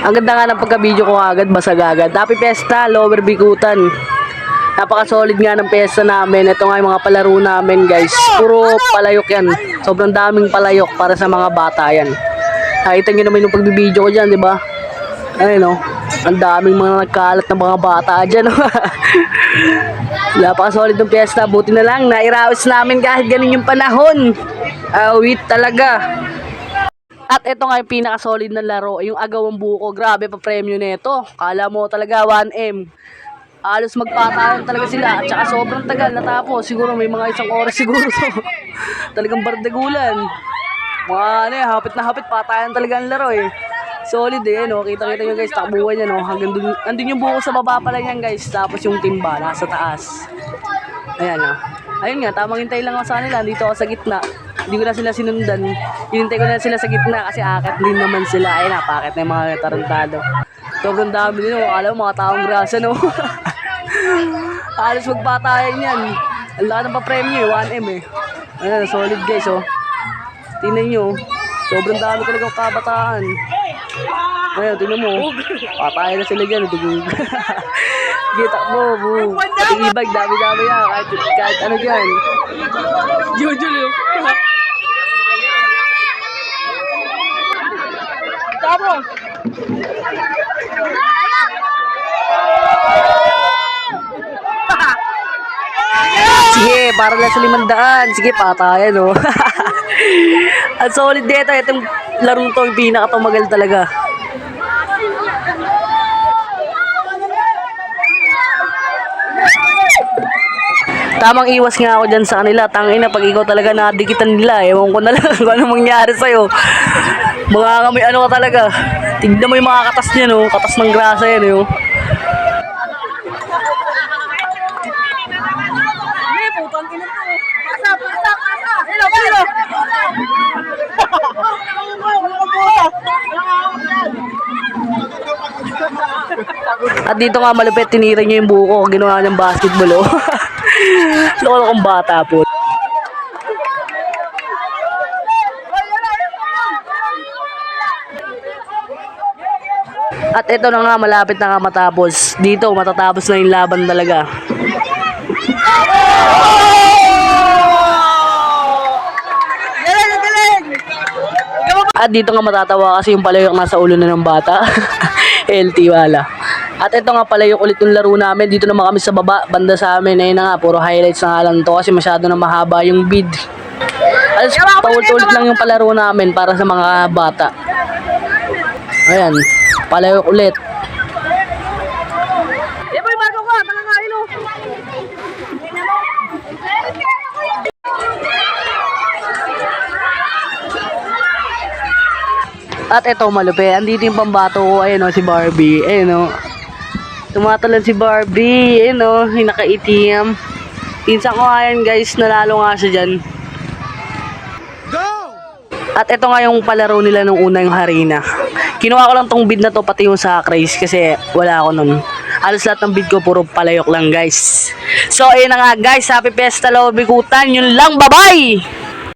Ang ganda nga ng pagka-video ko agad, basag agad. Happy Fiesta, Lower Bikutan. Napaka-solid nga ng piyesta namin. Ito nga yung mga palaro namin, guys. Puro palayok yan. Sobrang daming palayok para sa mga bata yan. Nakita nyo naman yung pagbibideo ko dyan, di ba? Ayun, no? Ang daming mga nagkalat na mga bata dyan. Napaka-solid ng piyesta. Buti na lang, nairawis namin kahit ganun yung panahon. Awit talaga. At ito nga yung pinaka-solid na laro, yung agawang buko. Grabe pa premyo nito. Kala mo talaga 1M. Halos magpatayan talaga sila. At saka sobrang tagal natapos. Siguro may mga isang oras siguro to. Talagang bardagulan. Mga ano eh, hapit na hapit. Patayan talaga ang laro eh. Solid eh, no? Kita-kita nyo guys, takbuhan niya, no? Hanggang dun, andun yung buko sa baba pala yan guys. Tapos yung timba, nasa taas. Ayan, no? Ayun nga, tamang hintay lang ako sa kanila. Dito ako sa gitna. Hindi ko na sila sinundan. Hinintay ko na sila sa gitna kasi akit din naman sila. Ayun, napakit na yung mga tarantado. Sobrang dami din, no? Alam mo, mga taong grasa, no? Halos magpatayan yan. Ang laki ng pa-premyo, 1M eh. Ayan, solid guys, oh. Tingnan nyo, sobrang dami talagang kabataan. Ayan, tingnan mo. Patayan na sila dyan. Kita mo, bu. Pati ibag, dami-dami yan. Kahit ano dyan. Jujul yun. Tamo! Sige, para lang sa 500. Sige, patayan, oh. At solid dito. Itong larong to, yung pinakatumagal talaga. Tamang iwas nga ako dyan sa kanila. Tangina, pag ikaw talaga nadikitan nila, ewan ko na lang kung ano mangyari sa'yo. Mga may ano ka talaga. Tignan mo yung mga katas niya, no? Katas ng grasa yan, no? At dito nga malupit, tinira niya yung buko. Ginawa niyang basketball, oh. Loko kong bata po. At ito na nga, malapit na nga matapos. Dito, matatapos na yung laban talaga. At dito nga matatawa kasi yung palayok nasa ulo na ng bata. LT wala. At ito nga pala yung ulit yung laro namin. Dito naman kami sa baba, banda sa amin. Ayun na nga, puro highlights na nga lang to kasi masyado na mahaba yung bid. Alas, paulit-ulit lang yung palaro namin para sa mga bata. Ayan, palayok ulit. At ito malupit, andito yung pambato ko. Ayun o, si Barbie. Ayun o, tumatalan si Barbie. Ayun o, yung naka-itim. Pinsan ko nga yan guys, nalalo nga siya dyan. Go! At ito nga yung palaro nila nung una, yung Harina. Kinuha ko lang tong bid na to, pati yung sa Craze kasi wala ako nun. Alas lahat ng bid ko puro palayok lang guys. So ayun na nga guys, happy Fiesta Lower Bikutan. Yun lang, bye bye!